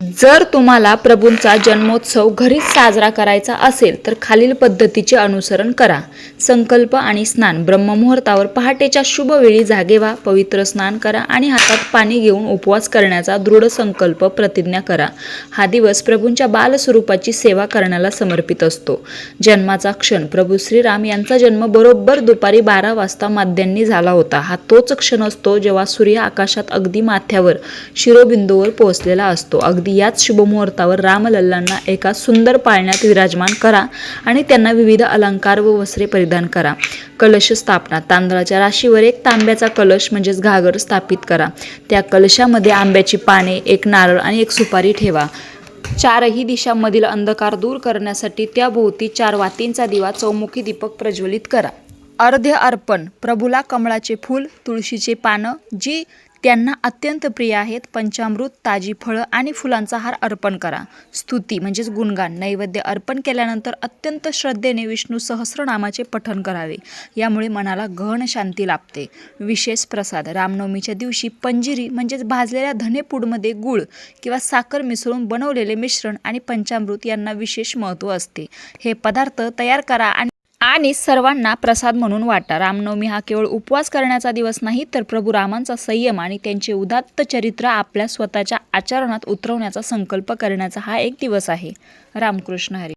जर तुम्हाला प्रभूंचा जन्मोत्सव घरीच साजरा करायचा असेल तर खालील पद्धतीचे अनुसरण करा. संकल्प आणि स्नान. ब्रह्ममुहूर्तावर पहाटेच्या शुभ वेळी जागे व्हा, पवित्र स्नान करा आणि हातात पाणी घेऊन उपवास करण्याचा दृढ संकल्प प्रतिज्ञा करा. हा दिवस प्रभूंच्या बालस्वरूपाची सेवा करण्याला समर्पित असतो. जन्माचा क्षण. प्रभू श्रीराम यांचा जन्म बरोबर दुपारी 12 वाजता माध्यान्ही झाला होता. हा तोच क्षण असतो जेव्हा सूर्य आकाशात अगदी माथ्यावर शिरोबिंदूवर पोहोचलेला असतो. अगदी याच शुभमुहूर्तावर रामलल्लांना एका सुंदर पाळण्यात विराजमान करा आणि त्यांना विविध अलंकार व वस्त्रे परिधान करा. कलश स्थापना. तांदळाच्या राशीवर एक तांब्याचा कलश म्हणजेच घागर स्थापित करा. त्या कलशामध्ये आंब्याची पाने, एक नारळ आणि एक सुपारी ठेवा. चारही दिशांमधील अंधकार दूर करण्यासाठी त्याभोवती 4 वातींचा दिवा चौमुखी दीपक प्रज्वलित करा. अर्ध्य अर्पण. प्रभूला कमळाचे फूल, तुळशीचे पानं जी त्यांना अत्यंत प्रिय आहेत, पंचामृत, ताजी फळं आणि फुलांचा हार अर्पण करा. स्तुती म्हणजेच गुणगान. नैवेद्य अर्पण केल्यानंतर अत्यंत श्रद्धेने विष्णू सहस्रनामाचे पठण करावे. यामुळे मनाला गहन शांती लाभते. विशेष प्रसाद. रामनवमीच्या दिवशी पंजिरी म्हणजेच भाजलेल्या धनेपूडमध्ये गूळ किंवा साखर मिसळून बनवलेले मिश्रण आणि पंचामृत यांना विशेष महत्त्व असते. हे पदार्थ तयार करा आणि सर्वांना प्रसाद म्हणून वाटा. रामनवमी हा केवळ उपवास करण्याचा दिवस नाही, तर प्रभू रामांचा संयम आणि त्यांचे उदात्त चरित्र आपल्या स्वतःच्या आचरणात उतरवण्याचा संकल्प करण्याचा हा एक दिवस आहे. रामकृष्ण हरी.